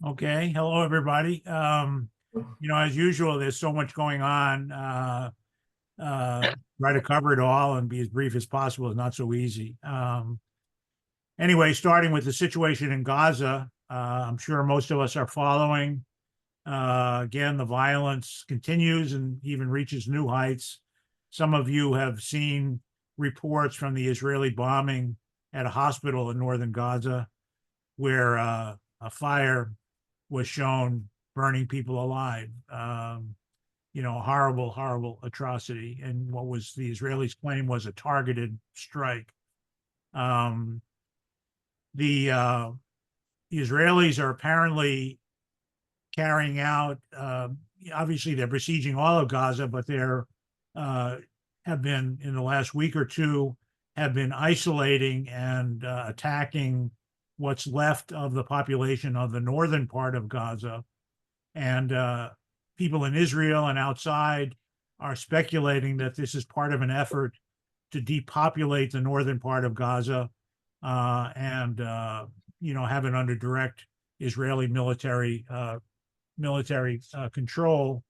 Okay. Hello, everybody. As usual, there's so much going on. Try to cover it all and be as brief as possible is not so easy. Anyway, starting with the situation in Gaza, I'm sure most of us are following. Again, the violence continues and even reaches new heights. Some of you have seen reports from the Israeli bombing at a hospital in northern Gaza, where a fire was shown burning people alive. A horrible, horrible atrocity. And what was the Israelis' claim was a targeted strike. Um, the Israelis are apparently carrying out, obviously, they're besieging all of Gaza, but they're have been in the last week or two have been isolating and attacking what's left of the population of the northern part of Gaza. And people in Israel and outside are speculating that this is part of an effort to depopulate the northern part of Gaza and have it under direct Israeli military control.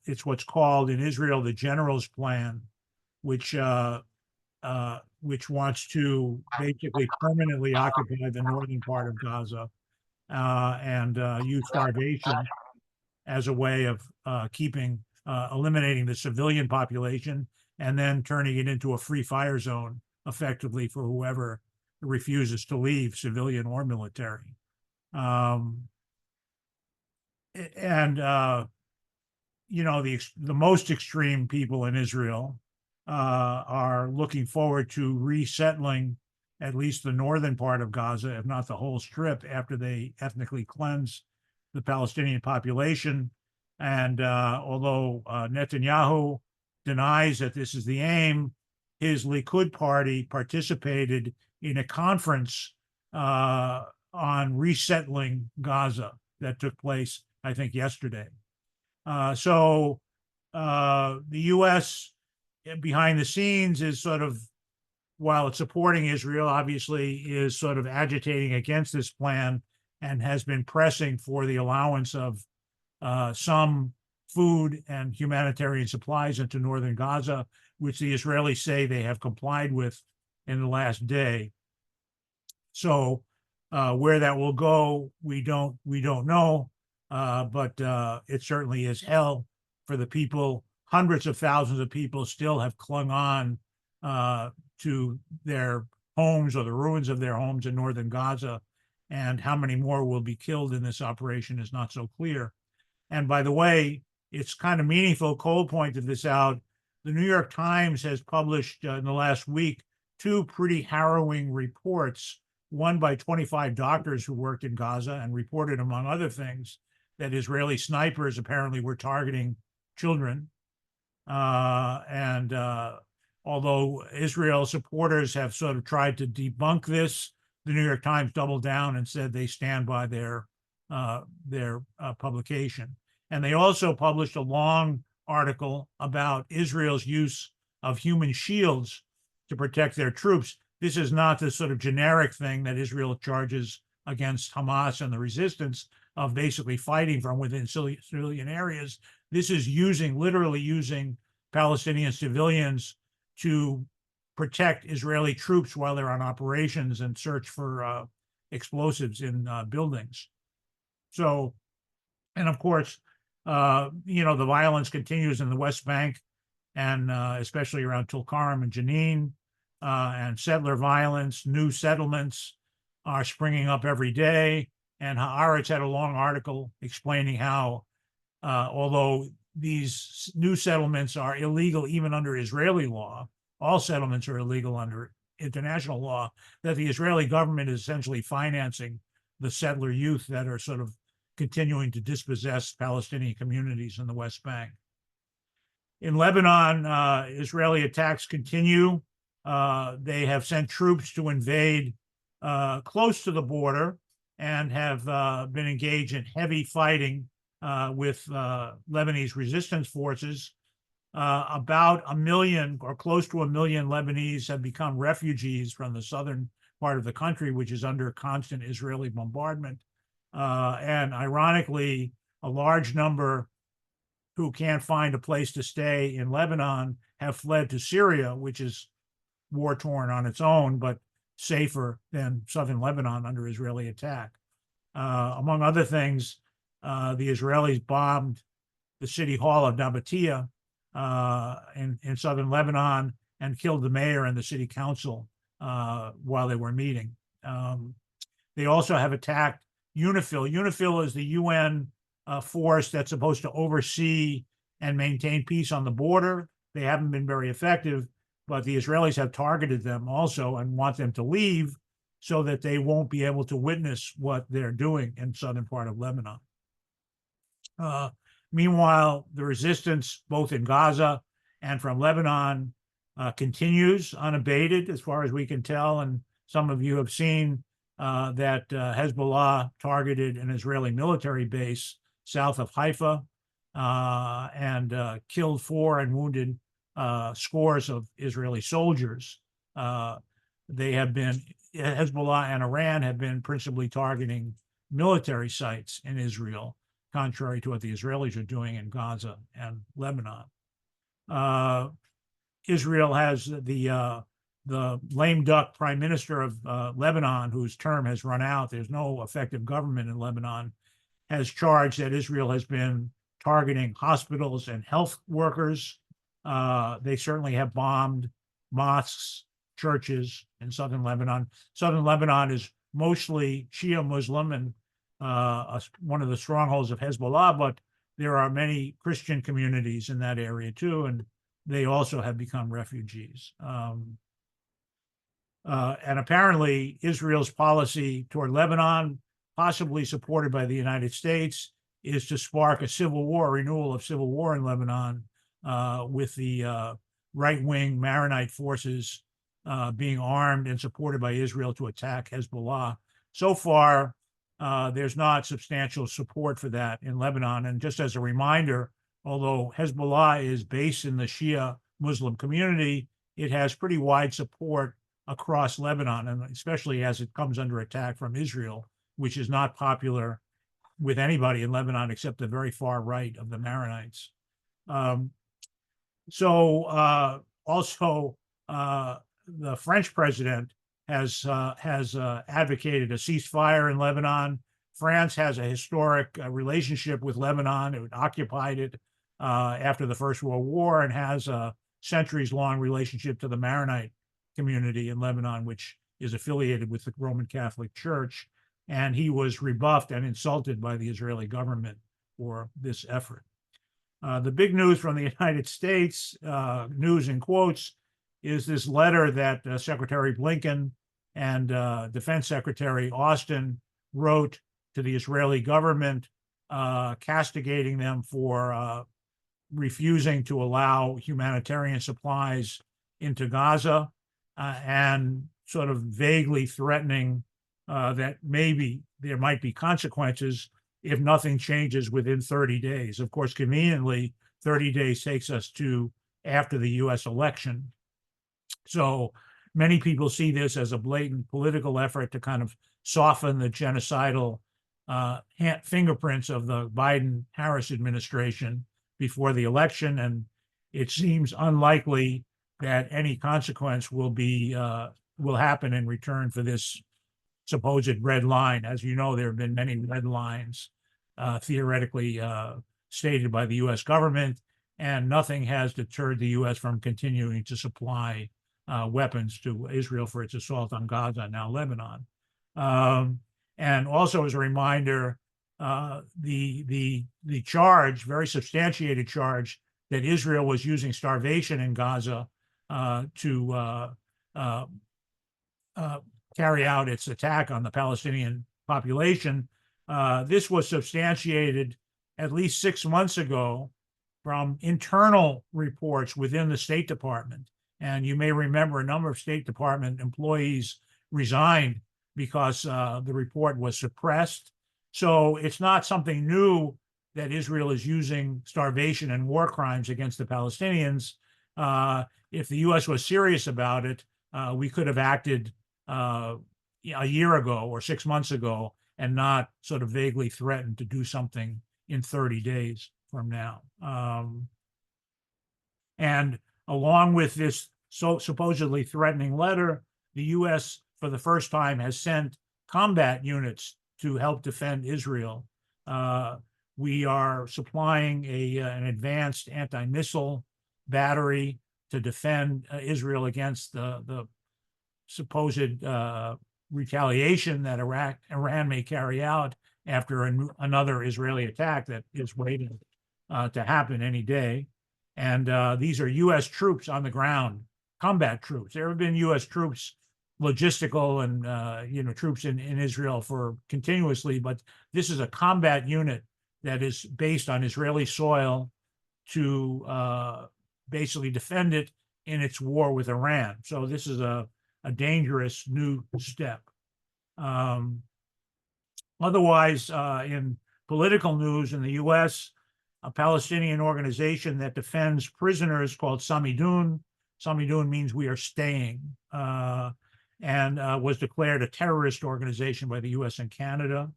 It's what's called in Israel the General's Plan, which wants to basically permanently occupy the northern part of Gaza and use starvation as a way of eliminating the civilian population and then turning it into a free fire zone effectively for whoever refuses to leave, civilian or military. And the most extreme people in Israel are looking forward to resettling at least the northern part of Gaza, if not the whole strip, after they ethnically cleanse the Palestinian population. And although Netanyahu denies that this is the aim, his Likud party participated in a conference on resettling Gaza that took place, I think, yesterday. So the U.S. behind the scenes is sort of, while it's supporting Israel, obviously is sort of agitating against this plan and has been pressing for the allowance of some food and humanitarian supplies into northern Gaza, which the Israelis say they have complied with in the last day. So where that will go, we don't know, but it certainly is hell for the people. Hundreds of thousands of people still have clung on to their homes or the ruins of their homes in northern Gaza, and how many more will be killed in this operation is not so clear. And by the way, it's kind of meaningful. Cole pointed this out. The New York Times has published in the last week 2 pretty harrowing reports, one by 25 doctors who worked in Gaza and reported, among other things, that Israeli snipers apparently were targeting children. And although Israel supporters have sort of tried to debunk this, the New York Times doubled down and said they stand by their publication. And they also published a long article about Israel's use of human shields to protect their troops. This is not the sort of generic thing that Israel charges against Hamas and the resistance of basically fighting from within civilian areas. This is literally using Palestinian civilians to protect Israeli troops while they're on operations and search for explosives in buildings. So, and of course, the violence continues in the West Bank and especially around Tulkarm and Jenin, and settler violence. New settlements are springing up every day. And Haaretz had a long article explaining how, although these new settlements are illegal even under Israeli law, all settlements are illegal under international law, that the Israeli government is essentially financing the settler youth that are sort of continuing to dispossess Palestinian communities in the West Bank. In Lebanon, Israeli attacks continue. They have sent troops to invade close to the border and have been engaged in heavy fighting with Lebanese resistance forces. About 1 million or close to 1 million Lebanese have become refugees from the southern part of the country, which is under constant Israeli bombardment. And ironically, a large number who can't find a place to stay in Lebanon have fled to Syria, which is war-torn on its own, but safer than southern Lebanon under Israeli attack. Among other things, the Israelis bombed the city hall of Nabatea in southern Lebanon and killed the mayor and the city council while they were meeting. They also have attacked UNIFIL. UNIFIL is the UN force that's supposed to oversee and maintain peace on the border. They haven't been very effective, but the Israelis have targeted them also and want them to leave so that they won't be able to witness what they're doing in southern part of Lebanon. Meanwhile, the resistance both in Gaza and from Lebanon continues unabated as far as we can tell. And some of you have seen that Hezbollah targeted an Israeli military base south of Haifa and killed 4 and wounded scores of Israeli soldiers. They have been, Hezbollah and Iran have been principally targeting military sites in Israel, contrary to what the Israelis are doing in Gaza and Lebanon. Israel has the lame duck prime minister of Lebanon, whose term has run out. There's no effective government in Lebanon, has charged that Israel has been targeting hospitals and health workers. They certainly have bombed mosques, churches in southern Lebanon. Southern Lebanon is mostly Shia Muslim and one of the strongholds of Hezbollah, but there are many Christian communities in that area too, and they also have become refugees. And apparently Israel's policy toward Lebanon, possibly supported by the United States, is to spark a civil war, renewal of civil war in Lebanon, with the right-wing Maronite forces being armed and supported by Israel to attack Hezbollah. So far, there's not substantial support for that in Lebanon. And just as a reminder, although Hezbollah is based in the Shia Muslim community, it has pretty wide support across Lebanon, and especially as it comes under attack from Israel, which is not popular with anybody in Lebanon except the very far right of the Maronites. Also, the French president has advocated a ceasefire in Lebanon. France has a historic relationship with Lebanon. It occupied it after the First World War and has a centuries-long relationship to the Maronite community in Lebanon, which is affiliated with the Roman Catholic Church. And he was rebuffed and insulted by the Israeli government for this effort. The big news from the United States, news in quotes, is this letter that Secretary Blinken and Defense Secretary Austin wrote to the Israeli government, castigating them for refusing to allow humanitarian supplies into Gaza and sort of vaguely threatening that maybe there might be consequences if nothing changes within 30 days. Of course, conveniently, 30 days takes us to after the US election. So many people see this as a blatant political effort to kind of soften the genocidal fingerprints of the Biden-Harris administration before the election. And it seems unlikely that any consequence will happen in return for this supposed red line. As you know, there have been many red lines theoretically stated by the US government, and nothing has deterred the US from continuing to supply weapons to Israel for its assault on Gaza and now Lebanon. And also as a reminder, the charge, very substantiated charge, that Israel was using starvation in Gaza to carry out its attack on the Palestinian population. This was substantiated at least 6 months ago from internal reports within the State Department. And you may remember a number of State Department employees resigned because the report was suppressed. So it's not something new that Israel is using starvation and war crimes against the Palestinians. If the US was serious about it, we could have acted a year ago or 6 months ago and not sort of vaguely threaten to do something in 30 days from now. And along with this supposedly threatening letter, the U.S. for the first time has sent combat units to help defend Israel. We are supplying an advanced anti-missile battery to defend Israel against the supposed retaliation that Iran may carry out after another Israeli attack that is waiting to happen any day. And these are U.S. troops on the ground, combat troops. There have been U.S. troops, logistical and troops in Israel for continuously, but this is a combat unit that is based on Israeli soil to basically defend it in its war with Iran. So this is a dangerous new step. Otherwise, in political news in the U.S., a Palestinian organization that defends prisoners called Samidun. Samidun means we are staying, and was declared a terrorist organization by the U.S. and Canada.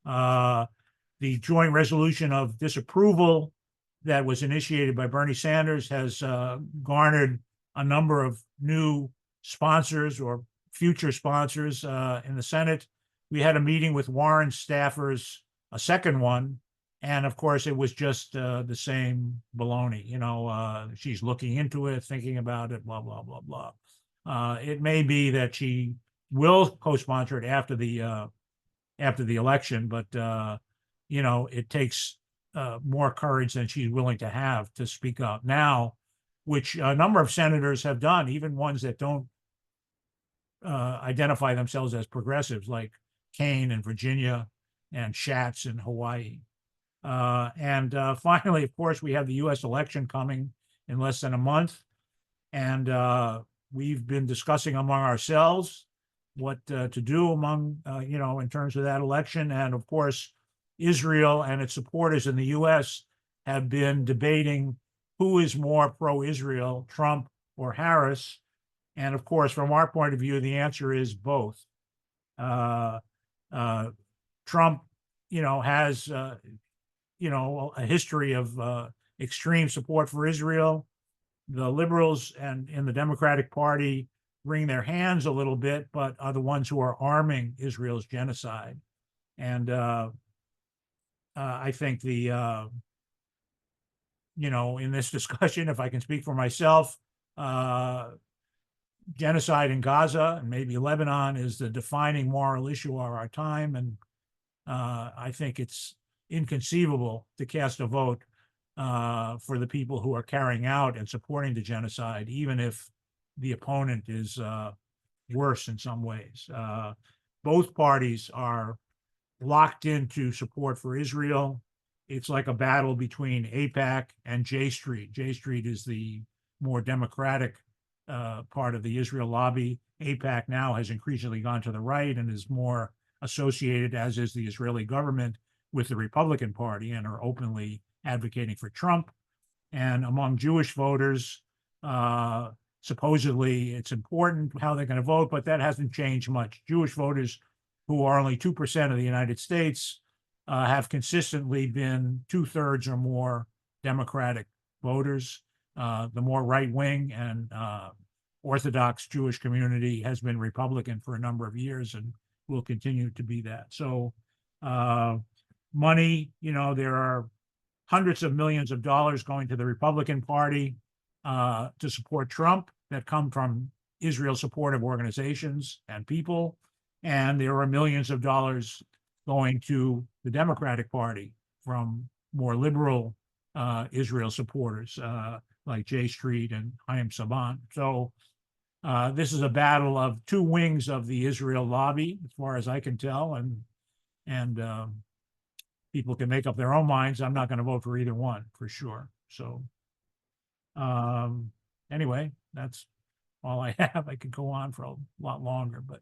The joint resolution of disapproval that was initiated by Bernie Sanders has garnered a number of new sponsors or future sponsors in the Senate. We had a meeting with Warren staffers, a second one, and of course it was just the same baloney. She's looking into it, thinking about it, blah, blah, blah, blah. It may be that she will co-sponsor it after the election, but it takes more courage than she's willing to have to speak up now, which a number of senators have done, even ones that don't identify themselves as progressives, like Kane in Virginia and Schatz in Hawaii. And finally, of course, we have the U.S. election coming in less than a month. And we've been discussing among ourselves what to do in terms of that election. And of course, Israel and its supporters in the U.S. have been debating who is more pro-Israel, Trump or Harris. And of course, from our point of view, the answer is both. Trump, has, a history of extreme support for Israel. The liberals and in the Democratic Party wring their hands a little bit, but are the ones who are arming Israel's genocide. And I think in this discussion, if I can speak for myself, genocide in Gaza and maybe Lebanon is the defining moral issue of our time. And I think it's inconceivable to cast a vote for the people who are carrying out and supporting the genocide, even if the opponent is worse in some ways. Both parties are locked into support for Israel. It's like a battle between AIPAC and J Street. J Street is the more democratic part of the Israel lobby. AIPAC now has increasingly gone to the right and is more associated, as is the Israeli government, with the Republican Party and are openly advocating for Trump. And among Jewish voters, supposedly it's important how they're going to vote, but that hasn't changed much. Jewish voters, who are only 2% of the United States, have consistently been 2/3 or more Democratic voters. The more right-wing and Orthodox Jewish community has been Republican for a number of years and will continue to be that. So money, there are hundreds of millions of dollars going to the Republican Party to support Trump that come from Israel supportive organizations and people. And there are millions of dollars going to the Democratic Party from more liberal Israel supporters like J Street and Chaim Saban. So this is a battle of two wings of the Israel lobby, as far as I can tell, and people can make up their own minds. I'm not going to vote for either one, for sure. So anyway, that's all I have. I could go on for a lot longer, but